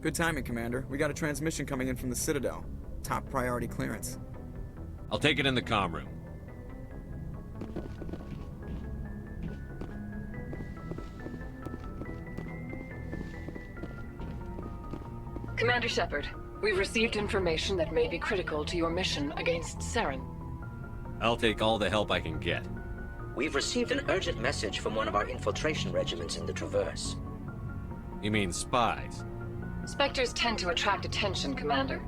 Good timing, Commander. We got a transmission coming in from the Citadel. Top priority clearance. I'll take it in the comm room. Commander Shepard, we've received information that may be critical to your mission against Saren. I'll take all the help I can get. We've received an urgent message from one of our infiltration regiments in the Traverse. You mean spies? Spectres tend to attract attention, Commander,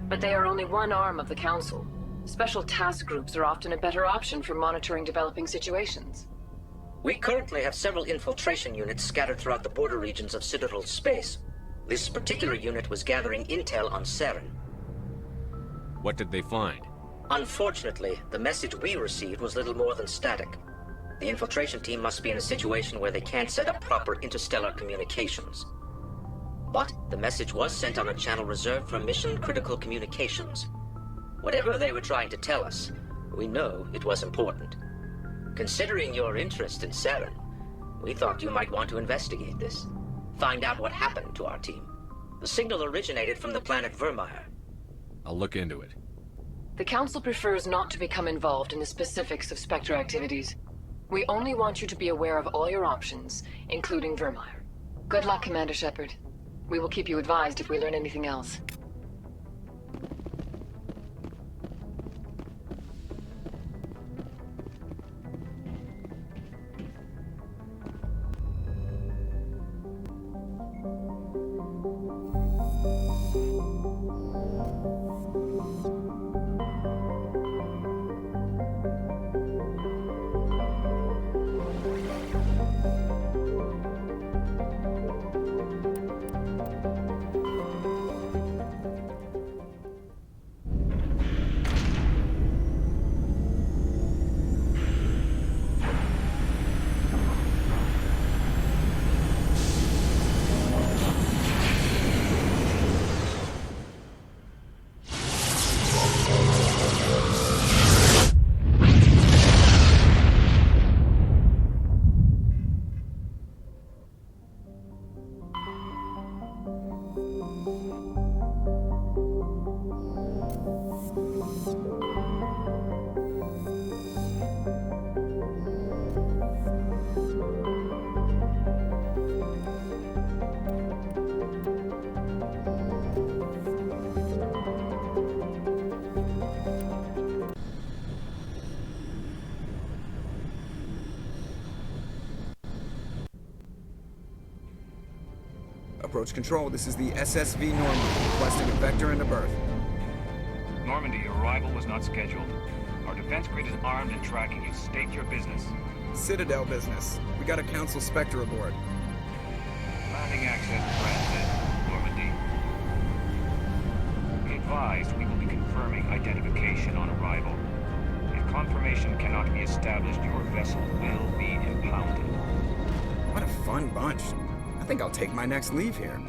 but they are only one arm of the Council. Special task groups are often a better option for monitoring developing situations. We currently have several infiltration units scattered throughout the border regions of Citadel space. This particular unit was gathering intel on Saren. What did they find? Unfortunately, the message we received was little more than static. The infiltration team must be in a situation where they can't set up proper interstellar communications. But the message was sent on a channel reserved for mission-critical communications. Whatever they were trying to tell us, we know it was important. Considering your interest in Saren, we thought you might want to investigate this. Find out what happened to our team. The signal originated from the planet Vermeer. I'll look into it. The Council prefers not to become involved in the specifics of Spectre activities. We only want you to be aware of all your options, including Vermeer. Good luck, Commander Shepard. We will keep you advised if we learn anything else. Approach control, this is the SSV Normandy, requesting a vector into berth. Normandy, your arrival was not scheduled. Our defense grid is armed and tracking you. State your business. Citadel business. We got a Council Spectre aboard. Landing access granted, Normandy. Be advised, we will be confirming identification on arrival. If confirmation cannot be established, your vessel will be impounded. What a fun bunch. I think I'll take my next leave here.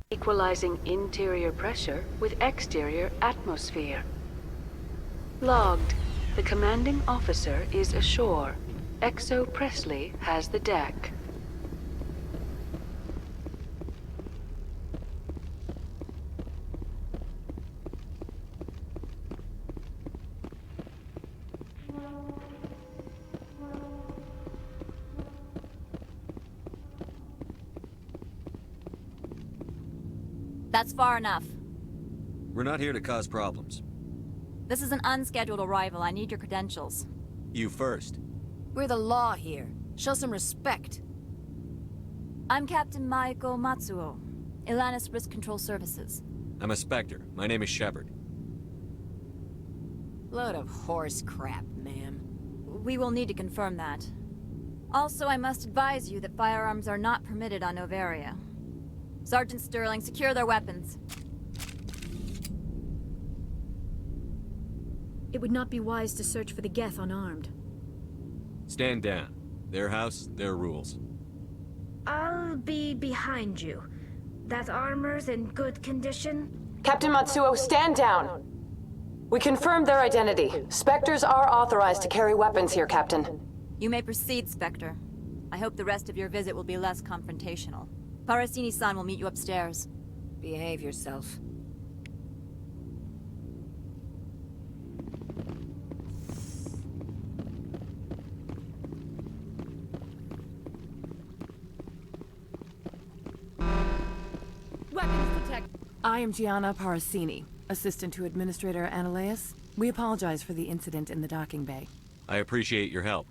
Equalizing interior pressure with exterior atmosphere. Logged. The commanding officer is ashore. Exo Presley has the deck. That's far enough. We're not here to cause problems. This is an unscheduled arrival. I need your credentials. You first. We're the law here. Show some respect. I'm Captain Maiko Matsuo, Ilanis Risk Control Services. I'm a Spectre. My name is Shepard. Load of horse crap, ma'am. We will need to confirm that. Also, I must advise you that firearms are not permitted on Noveria. Sergeant Sterling, secure their weapons. It would not be wise to search for the Geth unarmed. Stand down. Their house, their rules. I'll be behind you. That armor's in good condition? Captain Matsuo, stand down! We confirmed their identity. Spectres are authorized to carry weapons here, Captain. You may proceed, Spectre. I hope the rest of your visit will be less confrontational. Parasini-san will meet you upstairs. Behave yourself. Weapons detected. I am Gianna Parasini, assistant to Administrator Analeas. We apologize for the incident in the docking bay. I appreciate your help.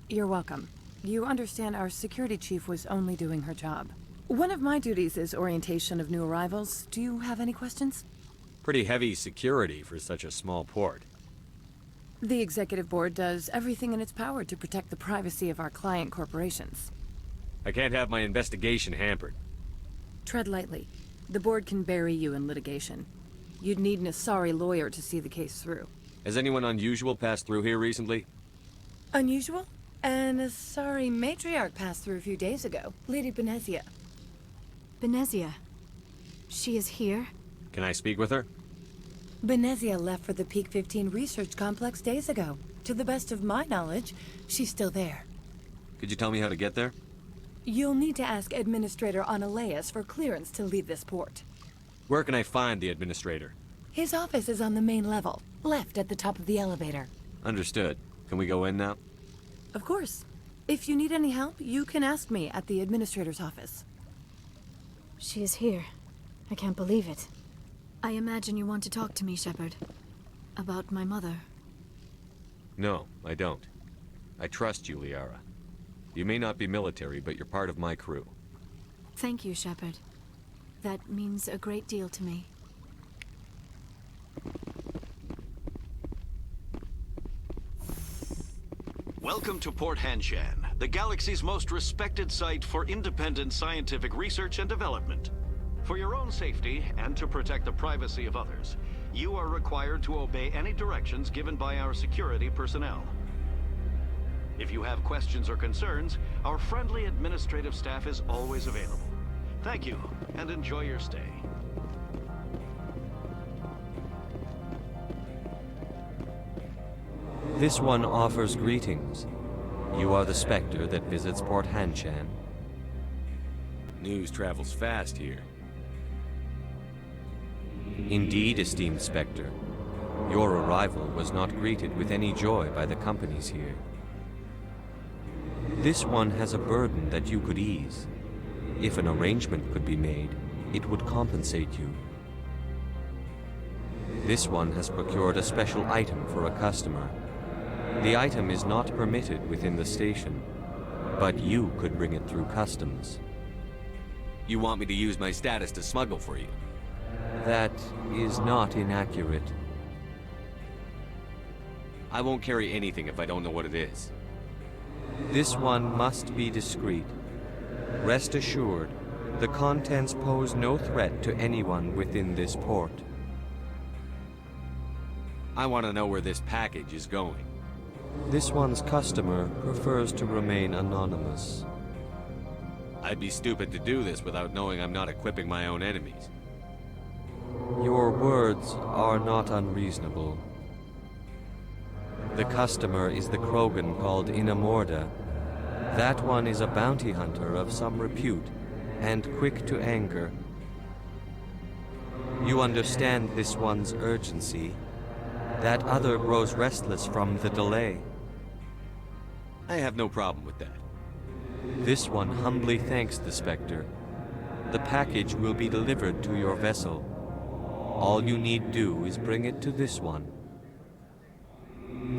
You're welcome. You understand our security chief was only doing her job. One of my duties is orientation of new arrivals. Do you have any questions? Pretty heavy security for such a small port. The executive board does everything in its power to protect the privacy of our client corporations. I can't have my investigation hampered. Tread lightly. The board can bury you in litigation. You'd need an Asari lawyer to see the case through. Has anyone unusual passed through here recently? Unusual? An Asari matriarch passed through a few days ago. Lady Benezia. Benezia. She is here? Can I speak with her? Benezia left for the Peak 15 research complex days ago. To the best of my knowledge, she's still there. Could you tell me how to get there? You'll need to ask Administrator Analeas for clearance to leave this port. Where can I find the administrator? His office is on the main level, left at the top of the elevator. Understood. Can we go in now? Of course. If you need any help, you can ask me at the administrator's office. She is here. I can't believe it. I imagine you want to talk to me, Shepard. About my mother. No, I don't. I trust you, Liara. You may not be military, but you're part of my crew. Thank you, Shepard. That means a great deal to me. Welcome to Port Hanshan, the galaxy's most respected site for independent scientific research and development. For your own safety, and to protect the privacy of others, you are required to obey any directions given by our security personnel. If you have questions or concerns, our friendly administrative staff is always available. Thank you, and enjoy your stay. This one offers greetings. You are the Spectre that visits Port Hanshan. News travels fast here. Indeed, esteemed Spectre. Your arrival was not greeted with any joy by the companies here. This one has a burden that you could ease. If an arrangement could be made, it would compensate you. This one has procured a special item for a customer. The item is not permitted within the station, but you could bring it through customs. You want me to use my status to smuggle for you? That is not inaccurate. I won't carry anything if I don't know what it is. This one must be discreet. Rest assured, the contents pose no threat to anyone within this port. I want to know where this package is going. This one's customer prefers to remain anonymous. I'd be stupid to do this without knowing I'm not equipping my own enemies. Your words are not unreasonable. The customer is the Krogan called Inamorda. That one is a bounty hunter of some repute, and quick to anger. You understand this one's urgency. That other grows restless from the delay. I have no problem with that. This one humbly thanks the Spectre. The package will be delivered to your vessel. All you need do is bring it to this one.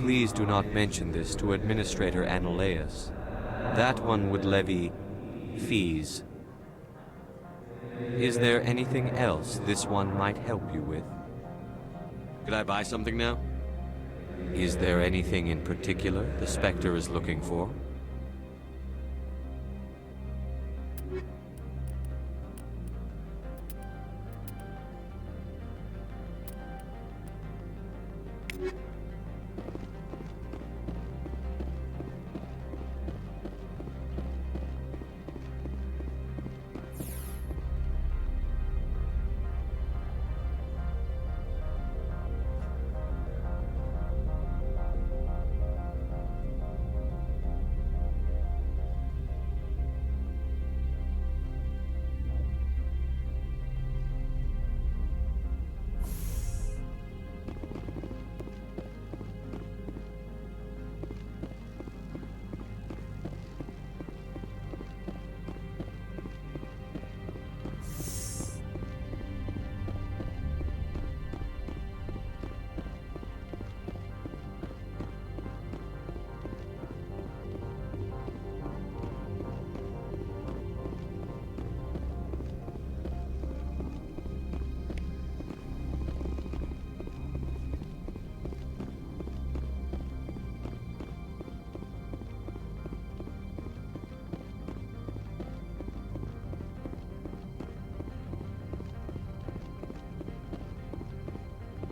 Please do not mention this to Administrator Analeas. That one would levy fees. Is there anything else this one might help you with? Could I buy something now? Is there anything in particular the Spectre is looking for?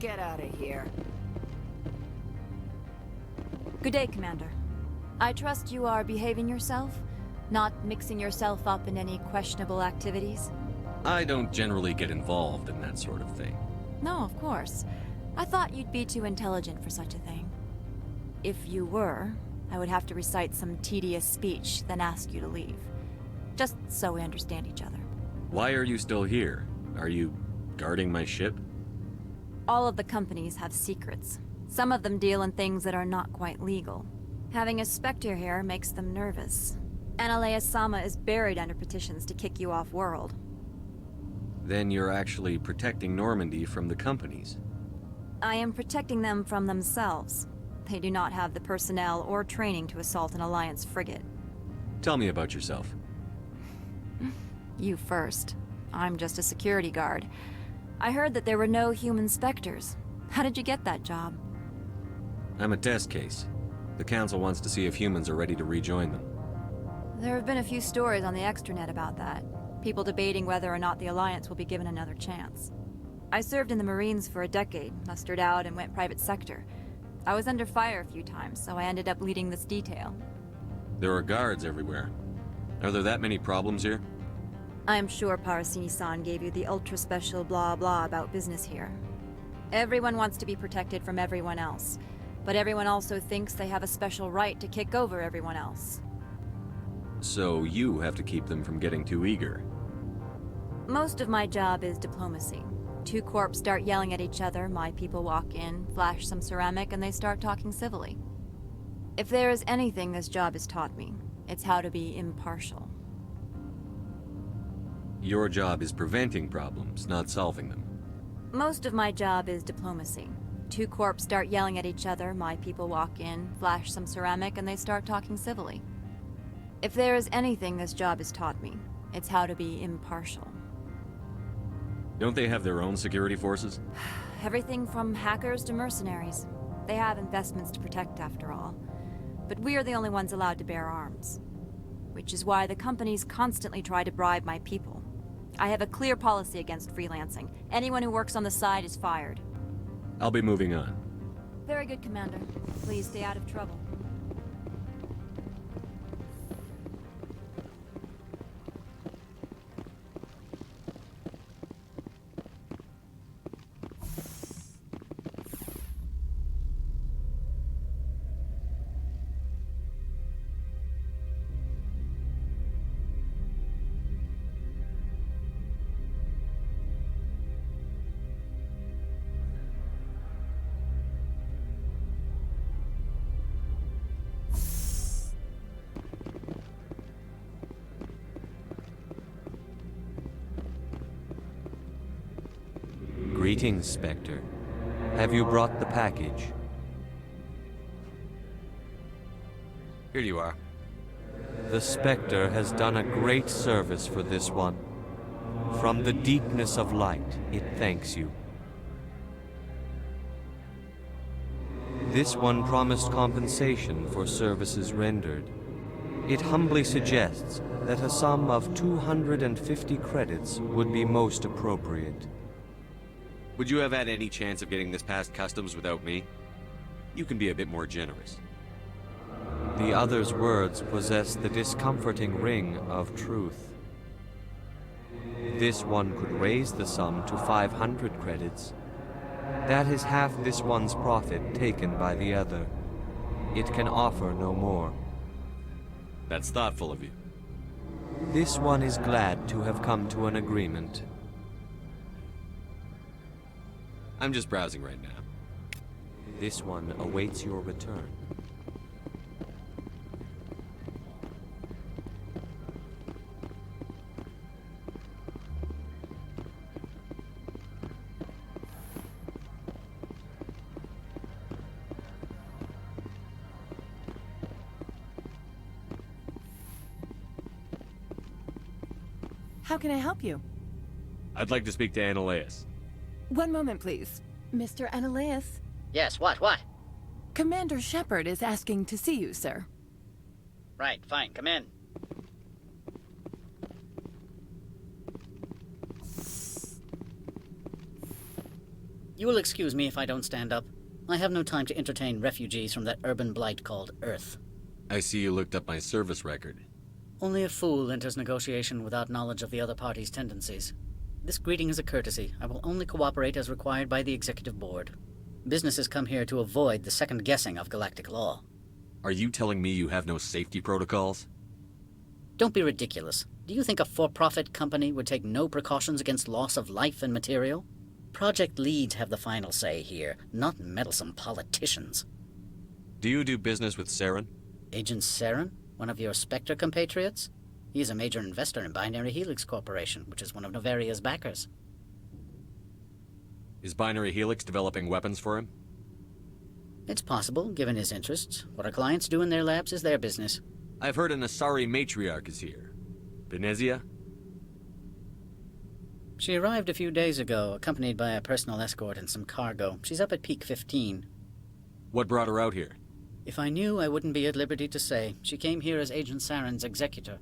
Get out of here. Good day, Commander. I trust you are behaving yourself, not mixing yourself up in any questionable activities? I don't generally get involved in that sort of thing. No, of course. I thought you'd be too intelligent for such a thing. If you were, I would have to recite some tedious speech, then ask you to leave. Just so we understand each other. Why are you still here? Are you guarding my ship? All of the companies have secrets. Some of them deal in things that are not quite legal. Having a Spectre here makes them nervous. Analeas-sama is buried under petitions to kick you off-world. Then you're actually protecting Normandy from the companies. I am protecting them from themselves. They do not have the personnel or training to assault an Alliance frigate. Tell me about yourself. You first. I'm just a security guard. I heard that there were no human Spectres. How did you get that job? I'm a test case. The Council wants to see if humans are ready to rejoin them. There have been a few stories on the extranet about that. People debating whether or not the Alliance will be given another chance. I served in the Marines for a decade, mustered out and went private sector. I was under fire a few times, so I ended up leading this detail. There are guards everywhere. Are there that many problems here? I am sure Parasini-san gave you the ultra-special blah-blah about business here. Everyone wants to be protected from everyone else, but everyone also thinks they have a special right to kick over everyone else. So you have to keep them from getting too eager. Most of my job is diplomacy. Two corps start yelling at each other, my people walk in, flash some ceramic, and they start talking civilly. If there is anything this job has taught me, it's how to be impartial. Your job is preventing problems, not solving them. Most of my job is diplomacy. Two corps start yelling at each other, my people walk in, flash some ceramic, and they start talking civilly. If there is anything this job has taught me, it's how to be impartial. Don't they have their own security forces? Everything from hackers to mercenaries. They have investments to protect, after all. But we are the only ones allowed to bear arms. Which is why the companies constantly try to bribe my people. I have a clear policy against freelancing. Anyone who works on the side is fired. I'll be moving on. Very good, Commander. Please stay out of trouble. Greetings, Spectre. Have you brought the package? Here you are. The Spectre has done a great service for this one. From the deepness of light, it thanks you. This one promised compensation for services rendered. It humbly suggests that a sum of 250 credits would be most appropriate. Would you have had any chance of getting this past customs without me? You can be a bit more generous. The other's words possess the discomforting ring of truth. This one could raise the sum to 500 credits. That is half this one's profit taken by the other. It can offer no more. That's thoughtful of you. This one is glad to have come to an agreement. I'm just browsing right now. This one awaits your return. How can I help you? I'd like to speak to Analeas. One moment, please. Mr. Analeas? Yes, what? Commander Shepard is asking to see you, sir. Right, fine, come in. You will excuse me if I don't stand up. I have no time to entertain refugees from that urban blight called Earth. I see you looked up my service record. Only a fool enters negotiation without knowledge of the other party's tendencies. This greeting is a courtesy. I will only cooperate as required by the Executive Board. Businesses come here to avoid the second guessing of galactic law. Are you telling me you have no safety protocols? Don't be ridiculous. Do you think a for-profit company would take no precautions against loss of life and material? Project leads have the final say here, not meddlesome politicians. Do you do business with Saren? Agent Saren? One of your Spectre compatriots? He is a major investor in Binary Helix Corporation, which is one of Noveria's backers. Is Binary Helix developing weapons for him? It's possible, given his interests. What our clients do in their labs is their business. I've heard an Asari matriarch is here. Benezia? She arrived a few days ago, accompanied by a personal escort and some cargo. She's up at Peak 15. What brought her out here? If I knew, I wouldn't be at liberty to say. She came here as Agent Saren's executor.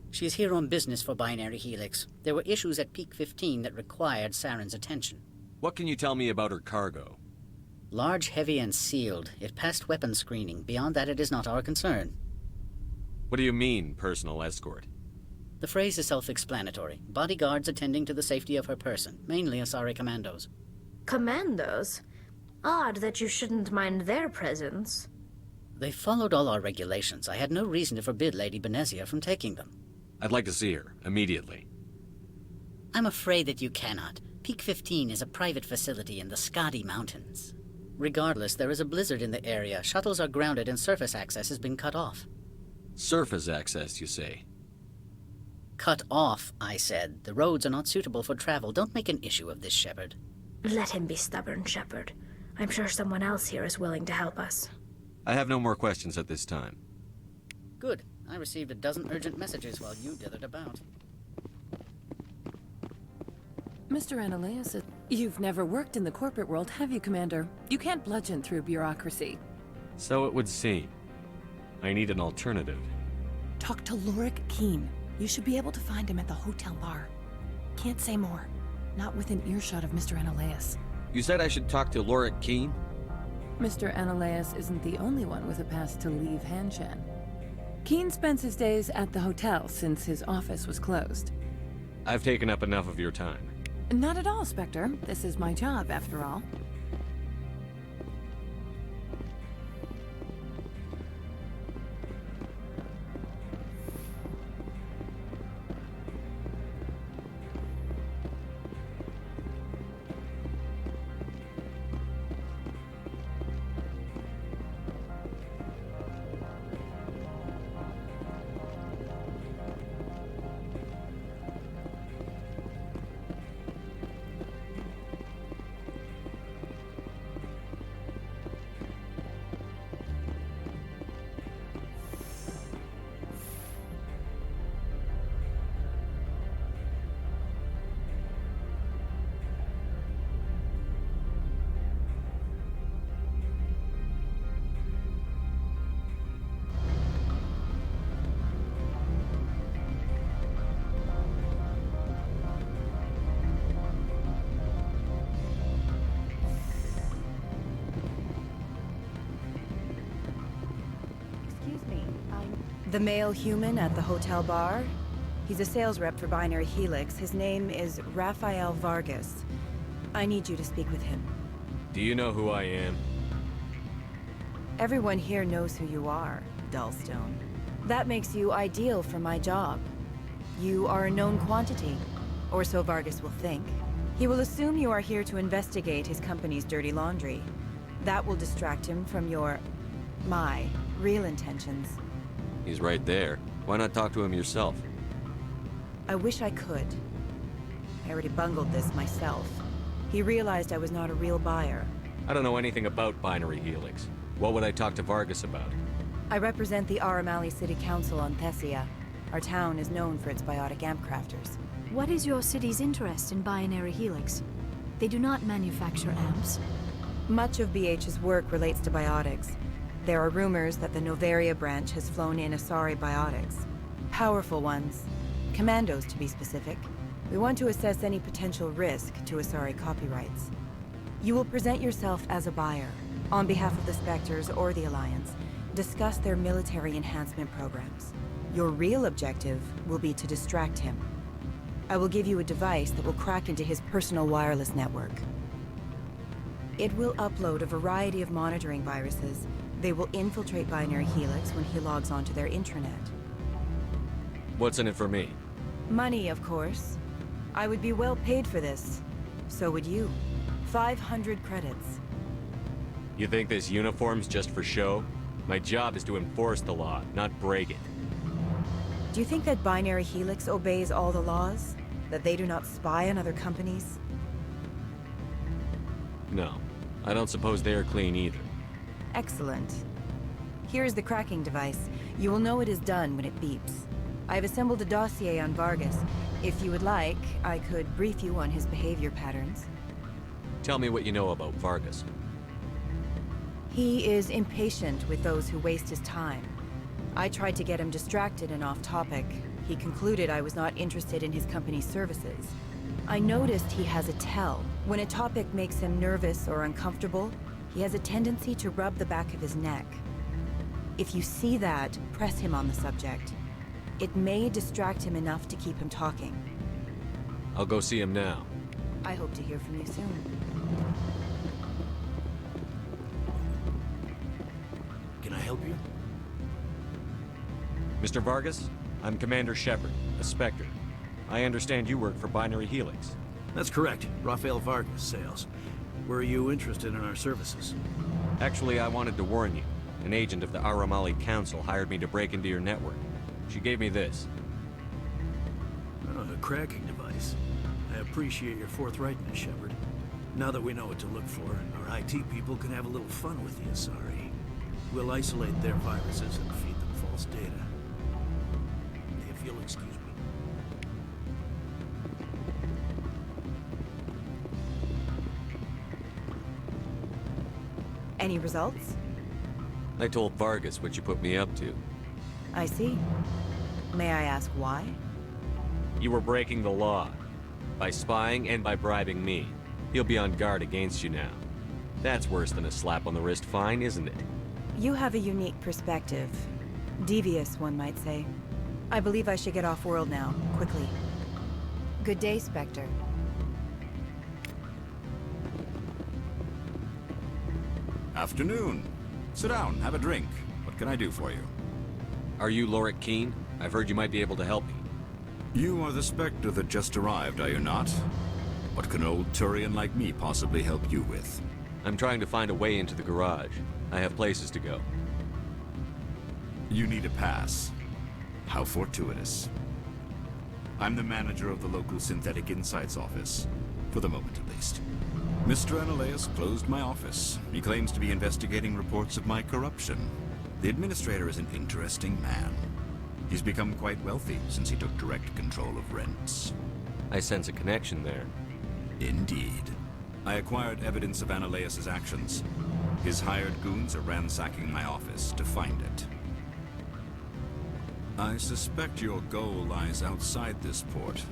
She's here on business for Binary Helix. There were issues at Peak 15 that required Saren's attention. What can you tell me about her cargo? Large, heavy, and sealed. It passed weapons screening. Beyond that, it is not our concern. What do you mean, personal escort? The phrase is self-explanatory. Bodyguards attending to the safety of her person, mainly Asari commandos. Commandos? Odd that you shouldn't mind their presence. They followed all our regulations. I had no reason to forbid Lady Benezia from taking them. I'd like to see her, immediately. I'm afraid that you cannot. Peak 15 is a private facility in the Skadi Mountains. Regardless, there is a blizzard in the area. Shuttles are grounded and surface access has been cut off. Surface access, you say? Cut off, I said. The roads are not suitable for travel. Don't make an issue of this, Shepard. Let him be stubborn, Shepard. I'm sure someone else here is willing to help us. I have no more questions at this time. Good. I received a dozen urgent messages while you dithered about. Mr. Ananias, you've never worked in the corporate world, have you, Commander? You can't bludgeon through bureaucracy. So it would seem. I need an alternative. Talk to Lorik Keen. You should be able to find him at the hotel bar. Can't say more. Not within earshot of Mr. Ananias. You said I should talk to Lorik Keen? Mr. Ananias isn't the only one with a pass to leave Hanshan. Keen spends his days at the hotel since his office was closed. I've taken up enough of your time. Not at all, Spectre. This is my job, after all. The male human at the hotel bar? He's a sales rep for Binary Helix. His name is Rafael Vargas. I need you to speak with him. Do you know who I am? Everyone here knows who you are, Dullstone. That makes you ideal for my job. You are a known quantity, or so Vargas will think. He will assume you are here to investigate his company's dirty laundry. That will distract him from my real intentions. He's right there. Why not talk to him yourself? I wish I could. I already bungled this myself. He realized I was not a real buyer. I don't know anything about Binary Helix. What would I talk to Vargas about? I represent the Aramali City Council on Thessia. Our town is known for its biotic amp crafters. What is your city's interest in Binary Helix? They do not manufacture amps. Much of BH's work relates to biotics. There are rumors that the Noveria branch has flown in Asari biotics. Powerful ones. Commandos, to be specific. We want to assess any potential risk to Asari copyrights. You will present yourself as a buyer, on behalf of the Spectres or the Alliance, discuss their military enhancement programs. Your real objective will be to distract him. I will give you a device that will crack into his personal wireless network. It will upload a variety of monitoring viruses. They will infiltrate Binary Helix when he logs onto their intranet. What's in it for me? Money, of course. I would be well paid for this. So would you. 500 credits. You think this uniform's just for show? My job is to enforce the law, not break it. Do you think that Binary Helix obeys all the laws? That they do not spy on other companies? No. I don't suppose they're clean either. Excellent. Here is the cracking device. You will know it is done when it beeps. I have assembled a dossier on Vargas. If you would like, I could brief you on his behavior patterns. Tell me what you know about Vargas. He is impatient with those who waste his time. I tried to get him distracted and off topic. He concluded I was not interested in his company's services. I noticed he has a tell. When a topic makes him nervous or uncomfortable, he has a tendency to rub the back of his neck. If you see that, press him on the subject. It may distract him enough to keep him talking. I'll go see him now. I hope to hear from you soon. Can I help you? Mr. Vargas, I'm Commander Shepard, a Spectre. I understand you work for Binary Helix. That's correct. Rafael Vargas, sales. Were you interested in our services? Actually, I wanted to warn you. An agent of the Aramali Council hired me to break into your network. She gave me this. Oh, a cracking device. I appreciate your forthrightness, Shepard. Now that we know what to look for, our IT people can have a little fun with the Asari. We'll isolate their viruses and feed them false data. If you'll excuse me. Any results? I told Vargas what you put me up to. I see. May I ask why? You were breaking the law. By spying and by bribing me. He'll be on guard against you now. That's worse than a slap on the wrist fine, isn't it? You have a unique perspective. Devious, one might say. I believe I should get off-world now, quickly. Good day, Spectre. Afternoon. Sit down, have a drink. What can I do for you? Are you Lorik Keen? I've heard you might be able to help me. You are the Spectre that just arrived, are you not? What can old Turian like me possibly help you with? I'm trying to find a way into the garage. I have places to go. You need a pass. How fortuitous. I'm the manager of the local Synthetic Insights office. For the moment, at least. Mr. Analeas closed my office. He claims to be investigating reports of my corruption. The administrator is an interesting man. He's become quite wealthy since he took direct control of rents. I sense a connection there. Indeed. I acquired evidence of Analeas' actions. His hired goons are ransacking my office to find it. I suspect your goal lies outside this port.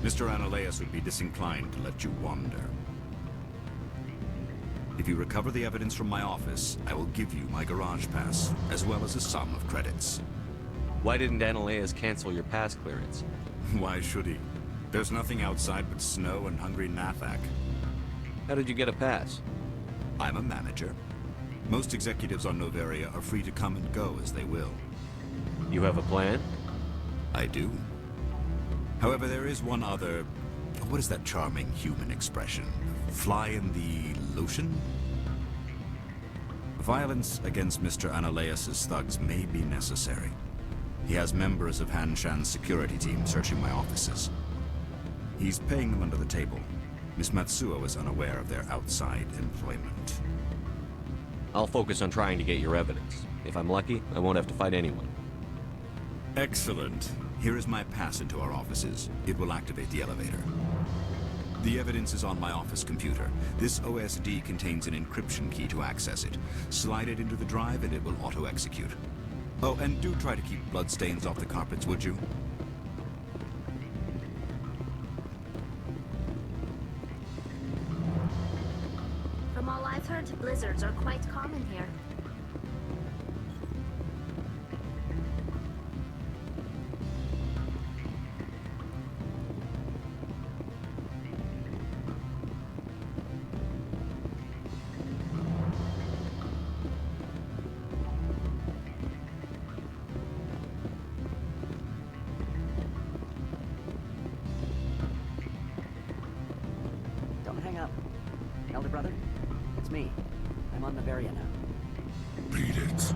Mr. Analeas would be disinclined to let you wander. If you recover the evidence from my office, I will give you my garage pass, as well as a sum of credits. Why didn't Analeas cancel your pass clearance? Why should he? There's nothing outside but snow and hungry Nathak. How did you get a pass? I'm a manager. Most executives on Noveria are free to come and go as they will. You have a plan? I do. However, there is one other... What is that charming human expression? Fly in the lotion? Violence against Mr. Analeas' thugs may be necessary. He has members of Hanshan's security team searching my offices. He's paying them under the table. Miss Matsuo is unaware of their outside employment. I'll focus on trying to get your evidence. If I'm lucky, I won't have to fight anyone. Excellent. Here is my pass into our offices. It will activate the elevator. The evidence is on my office computer. This OSD contains an encryption key to access it. Slide it into the drive and it will auto-execute. Oh, and do try to keep bloodstains off the carpets, would you? I've heard blizzards are quite common here. Don't hang up. Elder brother, it's me. I'm on Noveria now. Beat it.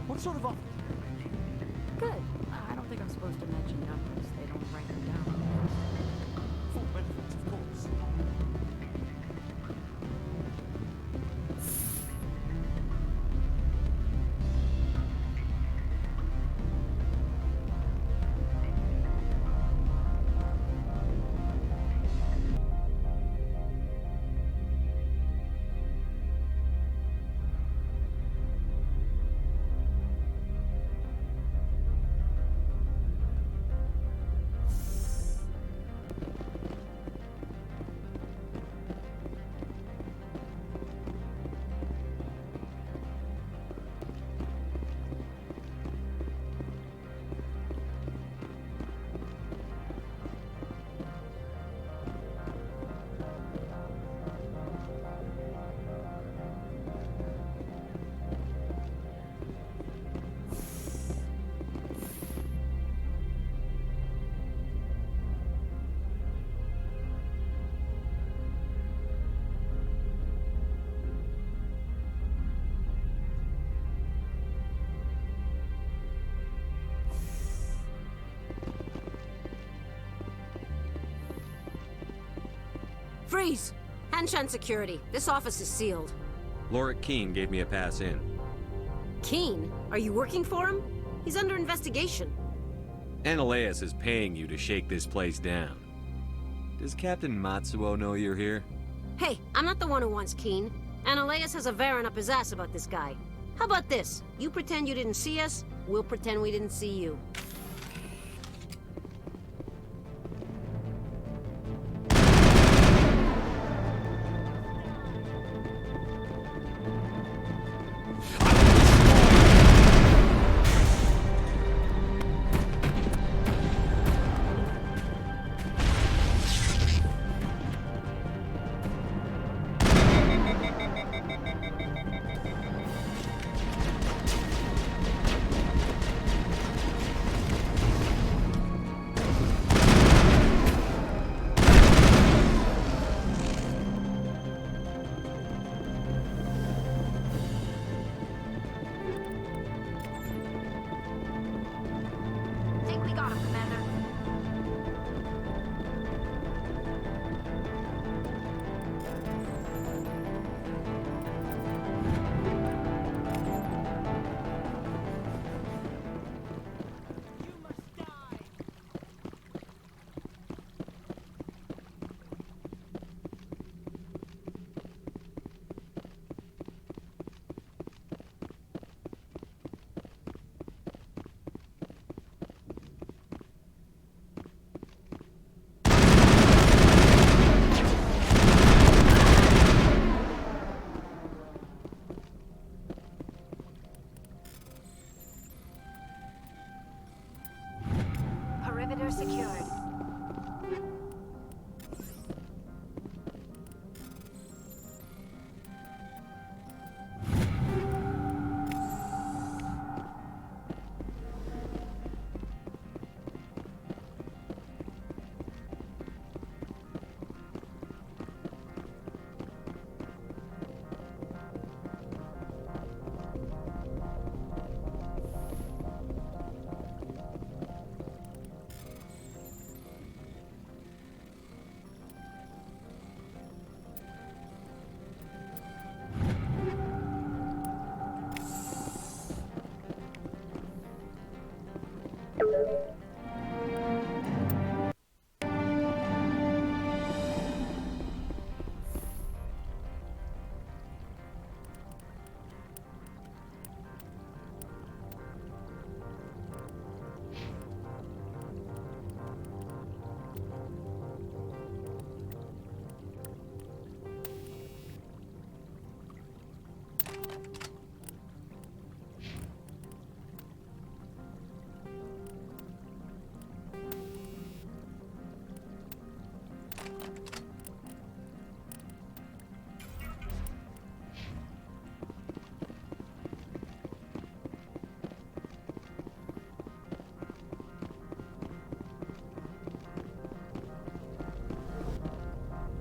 What sort of offer? Good. I don't think I'm supposed to mention numbers. They don't write them down. Full benefits, of course. Freeze! Hanshan security. This office is sealed. Lorik Keen gave me a pass in. Keen? Are you working for him? He's under investigation. Ananias is paying you to shake this place down. Does Captain Matsuo know you're here? Hey, I'm not the one who wants Keen. Ananias has a Varen up his ass about this guy. How about this? You pretend you didn't see us, we'll pretend we didn't see you.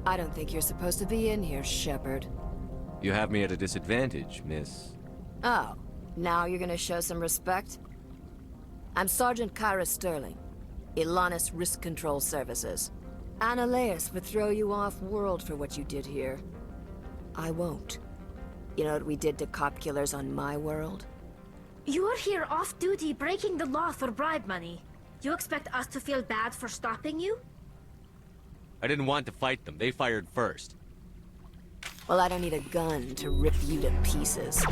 I don't think you're supposed to be in here, Shepard. You have me at a disadvantage, miss. Oh, now you're gonna show some respect? I'm Sergeant Kyra Sterling, Ilanis Risk Control Services. Annaleus would throw you off-world for what you did here. I won't. You know what we did to cop killers on my world? You're here off-duty breaking the law for bribe money. You expect us to feel bad for stopping you? I didn't want to fight them. They fired first. Well, I don't need a gun to rip you to pieces.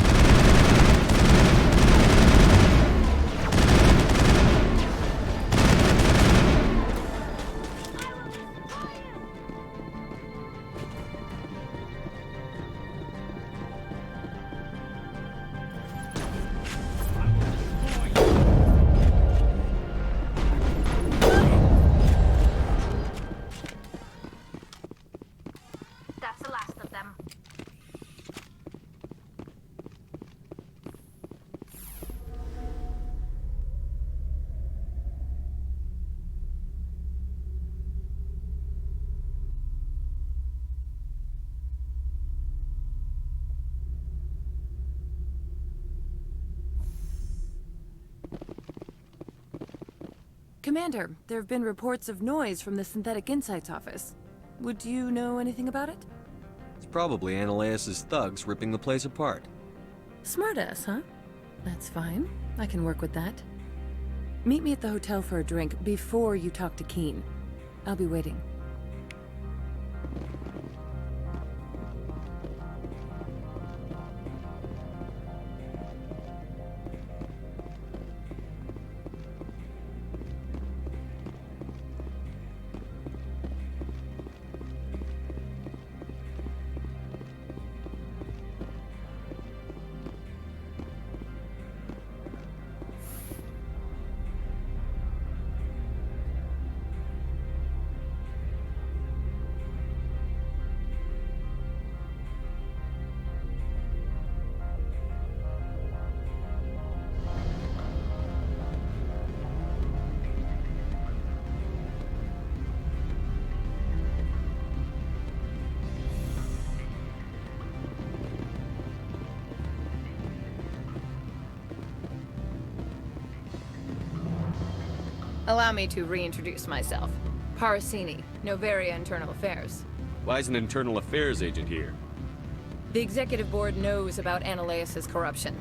That's the last of them. Commander, there have been reports of noise from the Synthetic Insights office. Would you know anything about it? It's probably Annaleus' thugs ripping the place apart. Smartass, huh? That's fine. I can work with that. Meet me at the hotel for a drink before you talk to Keen. I'll be waiting. Allow me to reintroduce myself. Parasini, Noveria Internal Affairs. Why is an internal affairs agent here? The executive board knows about Annaleus' corruption.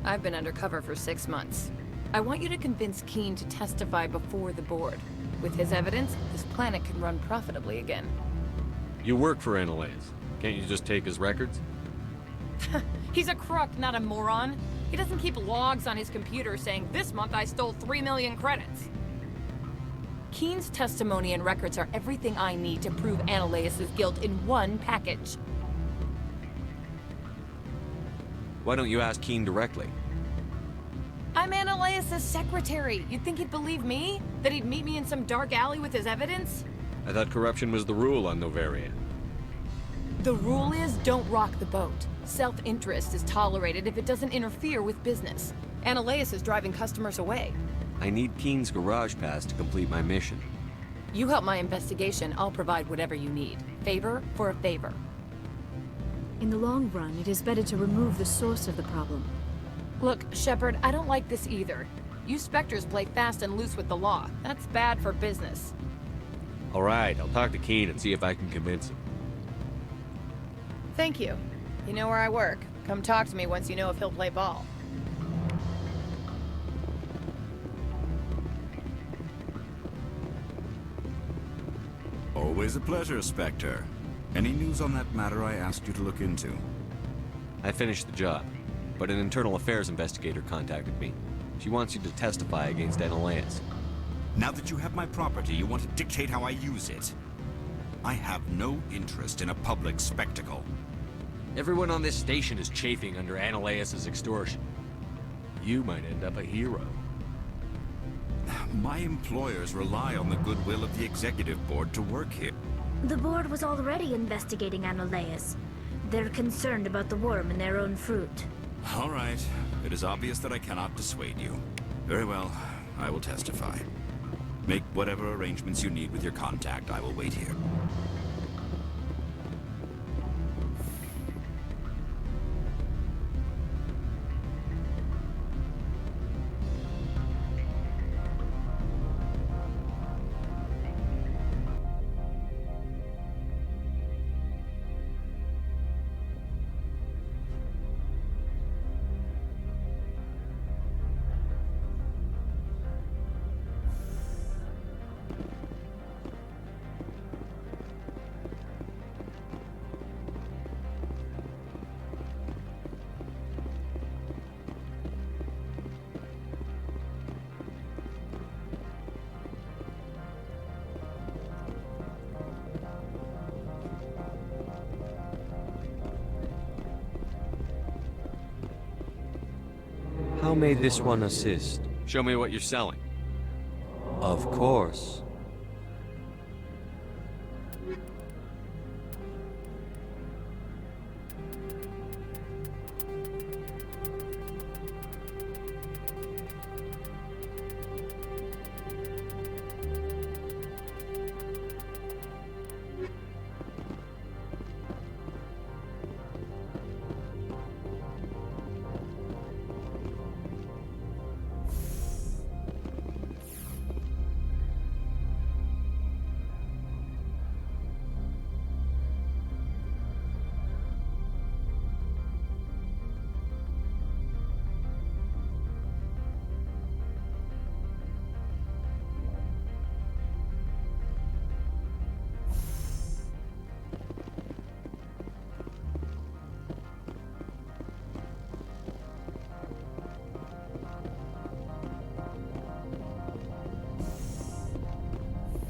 I've been undercover for 6 months. I want you to convince Keen to testify before the board. With his evidence, this planet can run profitably again. You work for Annaleus. Can't you just take his records? He's a crook, not a moron. He doesn't keep logs on his computer saying, "This month I stole 3 million credits." Keen's testimony and records are everything I need to prove Annaleus' guilt in one package. Why don't you ask Keen directly? I'm Annaleus' secretary. You'd think he'd believe me? That he'd meet me in some dark alley with his evidence? I thought corruption was the rule on Noveria. The rule is, don't rock the boat. Self-interest is tolerated if it doesn't interfere with business. Annaleus is driving customers away. I need Keen's garage pass to complete my mission. You help my investigation, I'll provide whatever you need. Favor for a favor. In the long run, it is better to remove the source of the problem. Look, Shepard, I don't like this either. You Spectres play fast and loose with the law. That's bad for business. All right, I'll talk to Keen and see if I can convince him. Thank you. You know where I work. Come talk to me once you know if he'll play ball. Always a pleasure, Spectre. Any news on that matter I asked you to look into? I finished the job, but an internal affairs investigator contacted me. She wants you to testify against Annaleus. Now that you have my property, you want to dictate how I use it. I have no interest in a public spectacle. Everyone on this station is chafing under Annaleus' extortion. You might end up a hero. My employers rely on the goodwill of the executive board to work here. The board was already investigating Annaleus. They're concerned about the worm in their own fruit. All right. It is obvious that I cannot dissuade you. Very well. I will testify. Make whatever arrangements you need with your contact. I will wait here. How may this one assist? Show me what you're selling. Of course.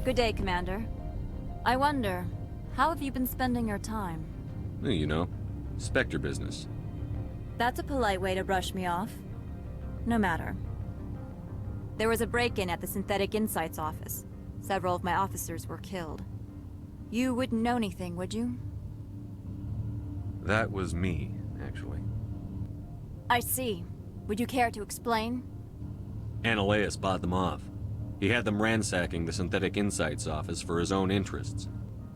Good day, Commander. I wonder, how have you been spending your time? You know, Spectre business. That's a polite way to brush me off. No matter. There was a break-in at the Synthetic Insights office. Several of my officers were killed. You wouldn't know anything, would you? That was me, actually. I see. Would you care to explain? Ananias bought them off. He had them ransacking the Synthetic Insights office for his own interests.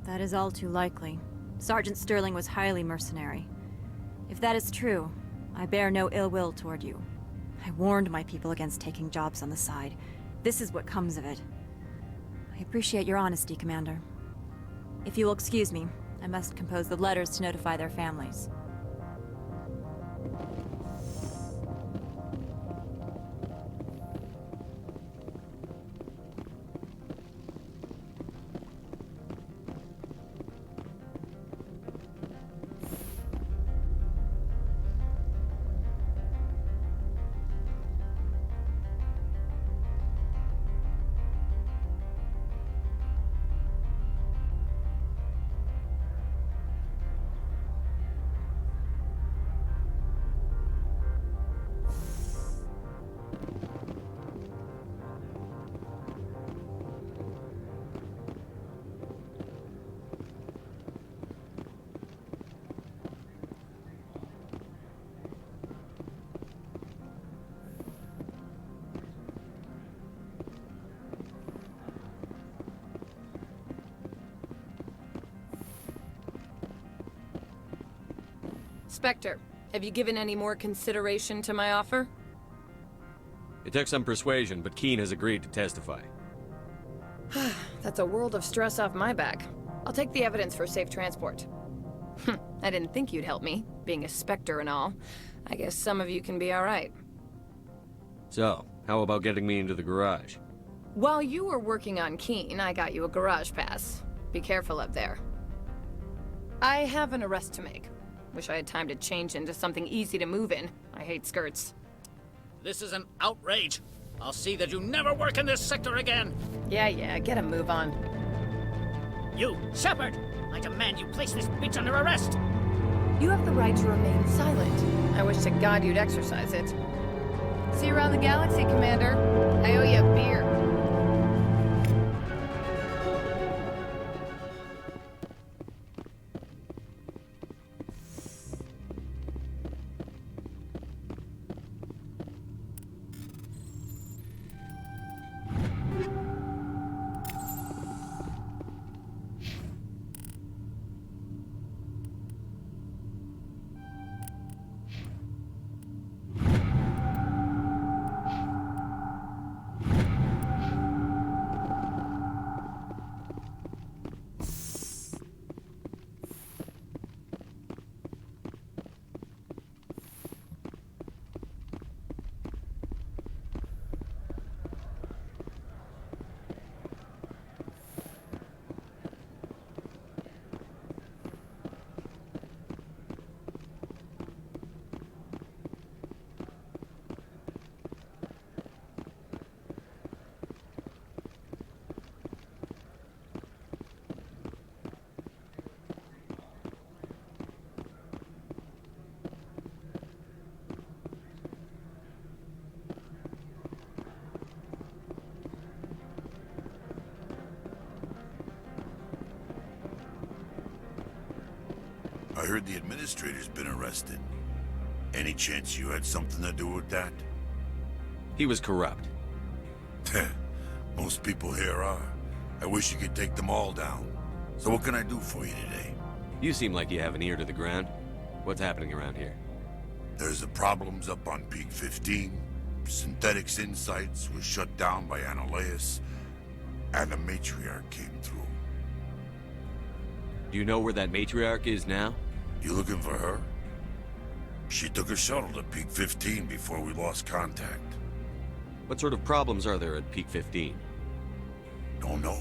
That is all too likely. Sergeant Sterling was highly mercenary. If that is true, I bear no ill will toward you. I warned my people against taking jobs on the side. This is what comes of it. I appreciate your honesty, Commander. If you will excuse me, I must compose the letters to notify their families. Spectre, have you given any more consideration to my offer? It took some persuasion, but Keen has agreed to testify. That's a world of stress off my back. I'll take the evidence for safe transport. I didn't think you'd help me, being a Spectre and all. I guess some of you can be alright. So, how about getting me into the garage? While you were working on Keen, I got you a garage pass. Be careful up there. I have an arrest to make. Wish I had time to change into something easy to move in. I hate skirts. This is an outrage. I'll see that you never work in this sector again. Yeah, get a move on. You, Shepard! I demand you place this bitch under arrest! You have the right to remain silent. I wish to God you'd exercise it. See you around the galaxy, Commander. I owe you a beer. I heard the administrator's been arrested. Any chance you had something to do with that? He was corrupt. Most people here are. I wish you could take them all down. So what can I do for you today? You seem like you have an ear to the ground. What's happening around here? There's the problems up on Peak 15. Synthetics Insights was shut down by Analeas, and the Matriarch came through. Do you know where that Matriarch is now? You looking for her? She took a shuttle to Peak 15 before we lost contact. What sort of problems are there at Peak 15? Don't know.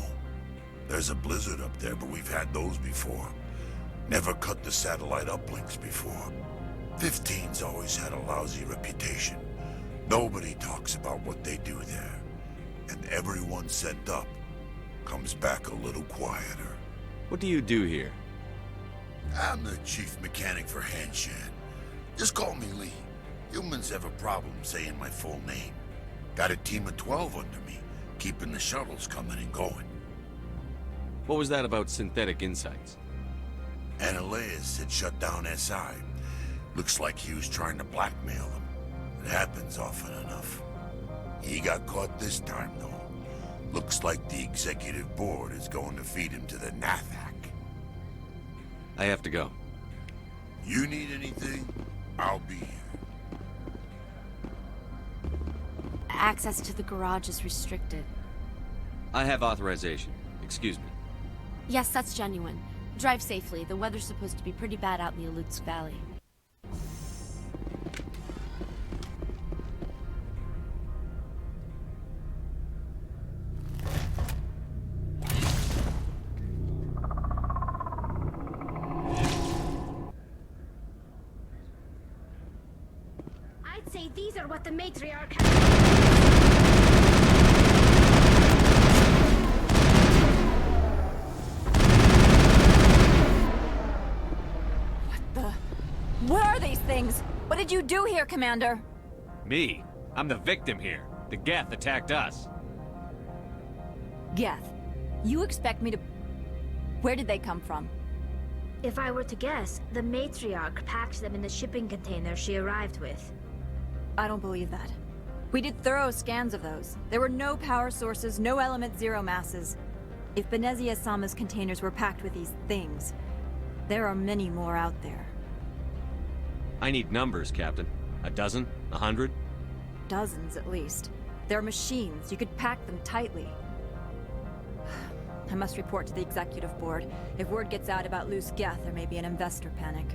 There's a blizzard up there, but we've had those before. Never cut the satellite uplinks before. 15's always had a lousy reputation. Nobody talks about what they do there. And everyone sent up comes back a little quieter. What do you do here? I'm the chief mechanic for Hanshan. Just call me Lee. Humans have a problem saying my full name. Got a team of 12 under me, keeping the shuttles coming and going. What was that about Synthetic Insights? Analeas had shut down SI. Looks like he was trying to blackmail them. It happens often enough. He got caught this time, though. Looks like the executive board is going to feed him to the Nathak. I have to go. You need anything? I'll be here. Access to the garage is restricted. I have authorization. Excuse me. Yes, that's genuine. Drive safely. The weather's supposed to be pretty bad out in the Alutsk Valley. I'd say these are what the Matriarch What are these things? What did you do here, Commander? Me? I'm the victim here. The Geth attacked us. Geth. You expect me to... Where did they come from? If I were to guess, the Matriarch packed them in the shipping container she arrived with. I don't believe that. We did thorough scans of those. There were no power sources, no element zero masses. If Benezia-sama's containers were packed with these things, there are many more out there. I need numbers, Captain. A dozen? 100? Dozens, at least. They're machines. You could pack them tightly. I must report to the executive board. If word gets out about loose Geth, there may be an investor panic.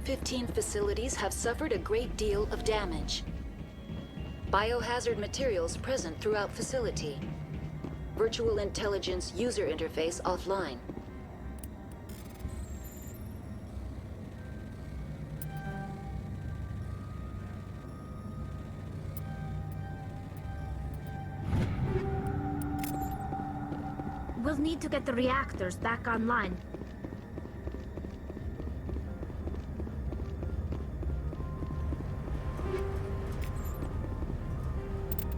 15 facilities have suffered a great deal of damage. Biohazard materials present throughout facility. Virtual intelligence user interface offline. We'll need to get the reactors back online.